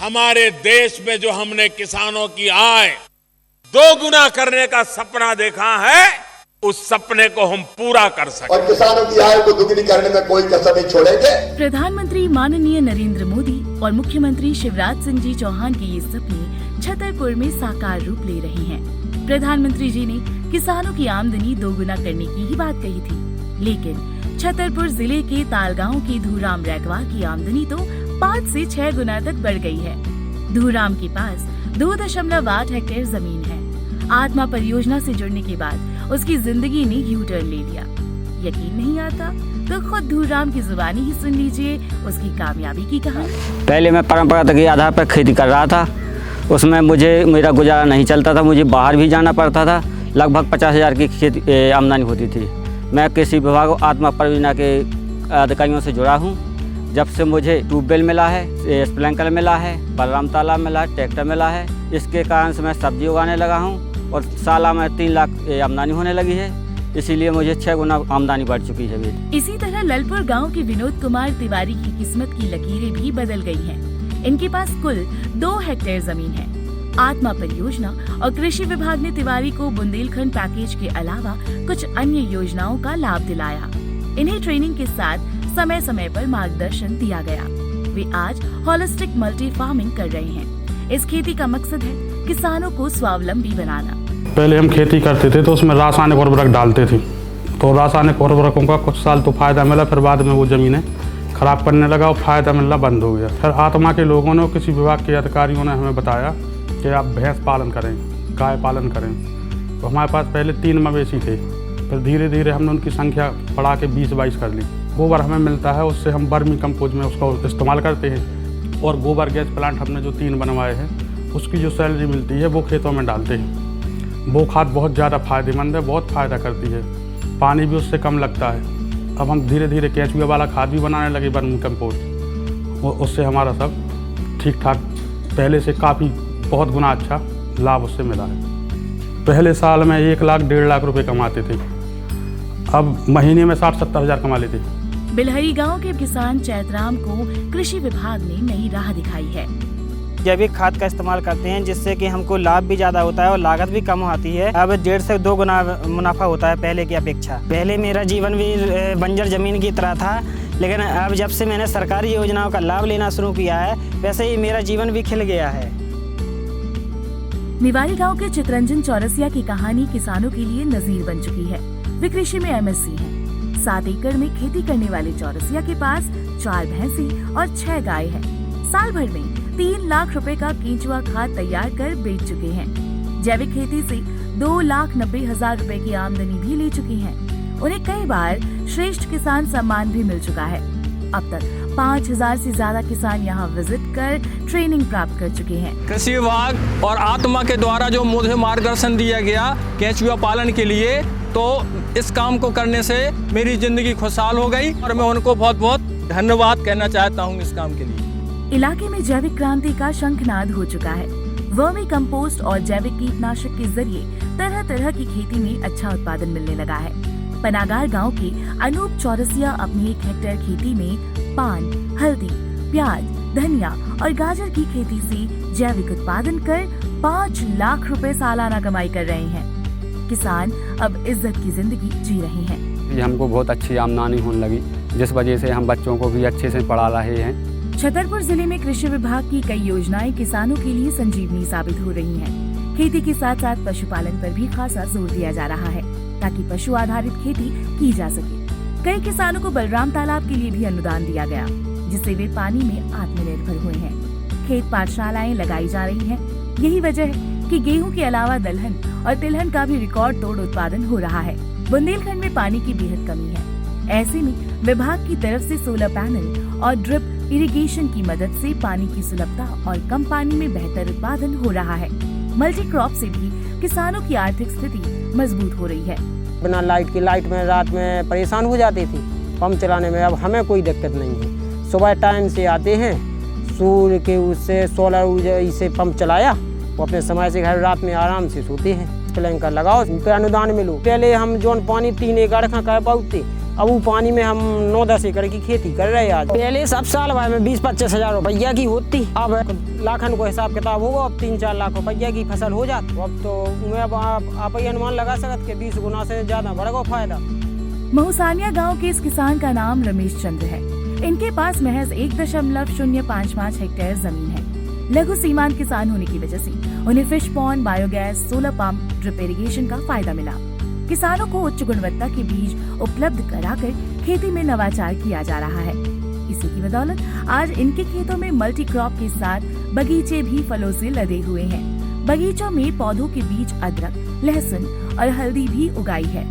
हमारे देश में जो हमने किसानों की आय दोगुना करने का सपना देखा है, उस सपने को हम पूरा कर सके और किसानों की आय को दुगनी करने में कोई कसर नहीं छोड़ेंगे। प्रधानमंत्री माननीय नरेंद्र मोदी और मुख्यमंत्री शिवराज सिंह जी चौहान के ये सपने छतरपुर में साकार रूप ले रहे हैं। प्रधानमंत्री जी ने किसानों की आमदनी दोगुना करने की ही बात कही थी, लेकिन छतरपुर जिले के तालगांव की धूराम रैकवा की आमदनी तो 5 से 6 गुना तक बढ़ गई है। धूराम के पास 2.8 हेक्टेयर जमीन है। आत्मा परियोजना से जुड़ने के बाद उसकी जिंदगी ने यू टर्न ले लिया। यकीन नहीं आता तो खुद धूराम की जुबानी ही सुन लीजिए उसकी कामयाबी की कहानी। पहले मैं परंपरागत के आधार पर खेती कर रहा था, उसमें मेरा गुजारा नहीं चलता था, मुझे बाहर भी जाना पड़ता था। लगभग 50,000 की खेती आमदनी होती थी। मैं कृषि विभाग आत्मा परियोजना के अधिकारियों से जुड़ा हूँ। जब से मुझे ट्यूबवेल मिला है, स्प्रिंकलर मिला है, बलराम तालाब मिला है, ट्रैक्टर मिला है, इसके कारण से मैं सब्जी उगाने लगा हूँ और साला में 3 लाख आमदनी होने लगी है। इसीलिए मुझे 6 गुना आमदनी बढ़ चुकी है। इसी तरह ललपुर गांव के विनोद कुमार तिवारी की किस्मत की लकीरें भी बदल गई हैं। इनके पास कुल 2 हेक्टेयर जमीन है। आत्मा परियोजना और कृषि विभाग ने तिवारी को बुंदेलखंड पैकेज के अलावा कुछ अन्य योजनाओं का लाभ दिलाया। इन्हें ट्रेनिंग के साथ समय समय पर मार्गदर्शन दिया गया। वे आज होलिस्टिक मल्टी फार्मिंग कर रहे हैं। इस खेती का मकसद है किसानों को स्वावलंबी बनाना। पहले हम खेती करते थे तो उसमें रासायनिक उर्वरक डालते थे, तो रासायनिक उर्वरकों का कुछ साल तो फायदा मिला, फिर बाद में वो जमीनें खराब करने लगा और फायदा मिलना बंद हो गया। फिर आत्मा के लोगों ने, किसी विभाग के अधिकारियों ने हमें बताया कि आप भैंस पालन करें, गाय पालन करें। तो हमारे पास पहले 3 मवेशी थे, फिर धीरे धीरे हमने उनकी संख्या बढ़ा के 20-22 कर ली। गोबर हमें मिलता है, उससे हम वर्मी कंपोज में उसका इस्तेमाल करते हैं। और गोबर गैस प्लांट हमने जो 3 बनवाए हैं, उसकी जो सैलरी मिलती है वो खेतों में डालते हैं। वो खाद बहुत ज़्यादा फायदेमंद है, बहुत फ़ायदा करती है, पानी भी उससे कम लगता है। अब हम धीरे धीरे केंचुआ वाला खाद भी बनाने लगे, वर्मी कंपोस्ट। उससे हमारा सब ठीक ठाक पहले से काफ़ी बहुत गुना अच्छा लाभ उससे मिला है। पहले साल में 1 लाख 1.5 लाख रुपए कमाते थे, अब महीने में 60-70 हज़ार कमा लेते। बिलहरी गांव के किसान चैतराम को कृषि विभाग ने नई राह दिखाई है। जैविक खाद का इस्तेमाल करते हैं, जिससे कि हमको लाभ भी ज़्यादा होता है और लागत भी कम आती है। अब 1.5 से 2 गुना मुनाफा होता है पहले की अपेक्षा। पहले मेरा जीवन भी बंजर जमीन की तरह था, लेकिन अब जब से मैंने सरकारी योजनाओं का लाभ लेना शुरू किया है, वैसे ही मेरा जीवन भी खिल गया है। निवारी गांव के चितरंजन चौरसिया की कहानी किसानों के लिए नजीर बन चुकी है। वे कृषि में MSc हैं। 7 एकड़ में खेती करने वाले चौरसिया के पास 4 भैंसें और 6 गाय है। साल भर में 3 लाख रुपए का केंचुआ खाद तैयार कर बेच चुके हैं। जैविक खेती से 2,90,000 रुपए की आमदनी भी ले चुकी हैं। उन्हें कई बार श्रेष्ठ किसान सम्मान भी मिल चुका है। अब तक 5,000 से ज्यादा किसान यहाँ विजिट कर ट्रेनिंग प्राप्त कर चुके हैं। कृषि विभाग और आत्मा के द्वारा जो मुझे मार्गदर्शन दिया गया केंचुआ पालन के लिए, तो इस काम को करने से मेरी जिंदगी खुशहाल हो गई और मैं उनको बहुत बहुत धन्यवाद कहना चाहता हूँ इस काम के लिए। इलाके में जैविक क्रांति का शंखनाद हो चुका है। वर्मी कंपोस्ट और जैविक कीटनाशक के जरिए तरह तरह की खेती में अच्छा उत्पादन मिलने लगा है। पनागार गांव के अनूप चौरसिया अपनी 1 हेक्टेयर खेती में पान, हल्दी, प्याज, धनिया और गाजर की खेती से जैविक उत्पादन कर 5 लाख रुपए सालाना कमाई कर रहे हैं। किसान अब इज्जत की जिंदगी जी रहे हैं। हमको बहुत अच्छी आमदनी होने लगी, जिस वजह से हम बच्चों को भी अच्छे से पढ़ा रहे हैं। छतरपुर जिले में कृषि विभाग की कई योजनाएं किसानों के लिए संजीवनी साबित हो रही हैं। खेती के साथ साथ पशुपालन पर भी खासा जोर दिया जा रहा है, ताकि पशु आधारित खेती की जा सके। कई किसानों को बलराम तालाब के लिए भी अनुदान दिया गया, जिससे वे पानी में आत्मनिर्भर हुए हैं। खेत पाठशालाएं लगाई जा रही हैं। यही वजह है कि गेहूं के अलावा दलहन और तिलहन का भी रिकॉर्ड तोड़ उत्पादन हो रहा है। बुंदेलखंड में पानी की बेहद कमी है। ऐसे में विभाग की तरफ से सोलर पैनल और ड्रिप इरिगेशन की मदद से पानी की सुलभता और कम पानी में बेहतर उत्पादन हो रहा है। मल्टी क्रॉप से भी किसानों की आर्थिक स्थिति मजबूत हो रही है। बिना लाइट में रात में परेशान हो जाते थे। पंप चलाने में अब हमें कोई दिक्कत नहीं है। सुबह टाइम से आते हैं, सूर्य के उससे सोलर ऊर्जा से पंप चलाया, वो अपने समय से घर रात में आराम से सोते हैं। प्लैंकर लगाओ, उनके अनुदान मिलो। पहले हम जोन पानी 3 एकड़ का कह पाते, अब वो पानी में हम 9-10 एकड़ की खेती कर रहे हैं आज। पहले सब साल भर में 20-25 हजार रुपया की होती, अब लाखन को हिसाब किताब होगा। अब 3-4 लाख रुपया की फसल हो जाती। अब तो आप ही अनुमान लगा सकते कि 20 गुना से ज्यादा बढ़ेगा फायदा। महूसानिया गांव के इस किसान का नाम रमेश चंद्र है। इनके पास महज 1.055 हेक्टेयर जमीन है। लघु सीमांत किसान होने की वजह से उन्हें fish pond, biogas, solar pump, drip irrigation का फायदा मिला। किसानों को उच्च गुणवत्ता के बीज उपलब्ध कराकर खेती में नवाचार किया जा रहा है। इसी की बदौलत आज इनके खेतों में मल्टी क्रॉप के साथ बगीचे भी फलों से लदे हुए हैं। बगीचों में पौधों के बीच अदरक, लहसुन और हल्दी भी उगाई है।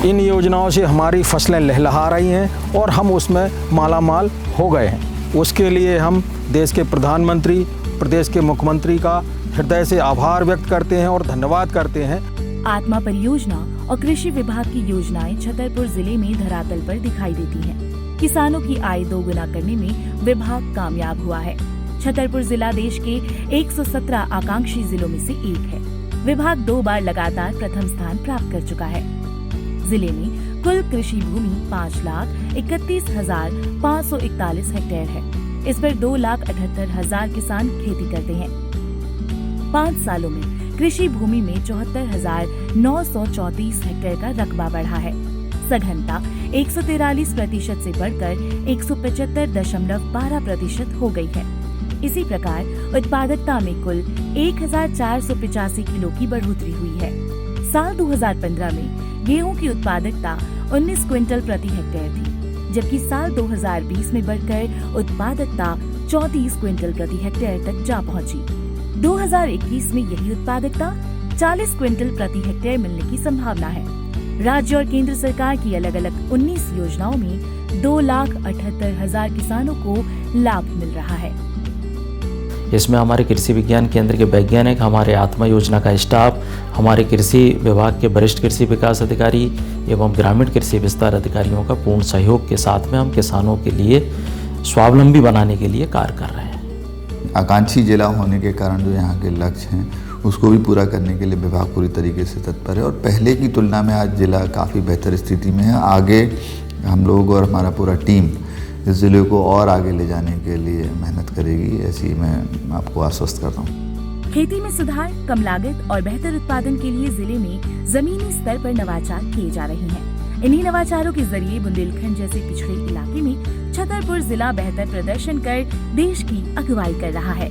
इन योजनाओं से हमारी फसलें लहलहा रही हैं और हम उसमें मालामाल हो गए हैं। उसके लिए हम देश के प्रधानमंत्री, प्रदेश के मुख्यमंत्री का हृदय से आभार व्यक्त करते हैं और धन्यवाद करते हैं। आत्मा परियोजना और कृषि विभाग की योजनाएं छतरपुर जिले में धरातल पर दिखाई देती हैं। किसानों की आय दोगुना करने में विभाग कामयाब हुआ है। छतरपुर जिला देश के 117 आकांक्षी जिलों में से एक है। विभाग 2 बार लगातार प्रथम स्थान प्राप्त कर चुका है। जिले में कुल कृषि भूमि 5,31,541 हेक्टेयर है। इस पर 2,78,000 किसान खेती करते हैं। 5 सालों में कृषि भूमि में 74,934 हेक्टेयर का रकबा बढ़ा है। सघनता 143% से बढ़कर 175.12% हो गई है। इसी प्रकार उत्पादकता में कुल 1,485 किलो की बढ़ोतरी हुई है। साल 2015 में गेहूं की उत्पादकता 19 क्विंटल प्रति हेक्टेयर थी, जबकि साल 2020 में बढ़कर उत्पादकता 34 क्विंटल प्रति हेक्टेयर तक जा पहुंची। 2021 में यही उत्पादकता 40 क्विंटल प्रति हेक्टेयर मिलने की संभावना है। राज्य और केंद्र सरकार की अलग अलग 19 योजनाओं में 2,78,000 किसानों को लाभ मिल रहा है। इसमें हमारे कृषि विज्ञान केंद्र के वैज्ञानिक, हमारे आत्मा योजना का स्टाफ, हमारे कृषि विभाग के वरिष्ठ कृषि विकास अधिकारी एवं ग्रामीण कृषि विस्तार अधिकारियों का पूर्ण सहयोग के साथ में हम किसानों के लिए स्वावलंबी बनाने के लिए कार्य कर रहे हैं। आकांक्षी जिला होने के कारण जो यहाँ के लक्ष्य हैं उसको भी पूरा करने के लिए विभाग पूरी तरीके से तत्पर है और पहले की तुलना में आज जिला काफ़ी बेहतर स्थिति में है। आगे हम लोग और हमारा पूरा टीम इस जिले को और आगे ले जाने के लिए मेहनत करेगी, ऐसी मैं आपको आश्वस्त करता हूँ। खेती में सुधार, कम लागत और बेहतर उत्पादन के लिए जिले में जमीनी स्तर पर नवाचार किए जा रहे हैं। इन्हीं नवाचारों के जरिए बुंदेलखंड जैसे पिछड़े इलाके में छतरपुर जिला बेहतर प्रदर्शन कर देश की अगुवाई कर रहा है।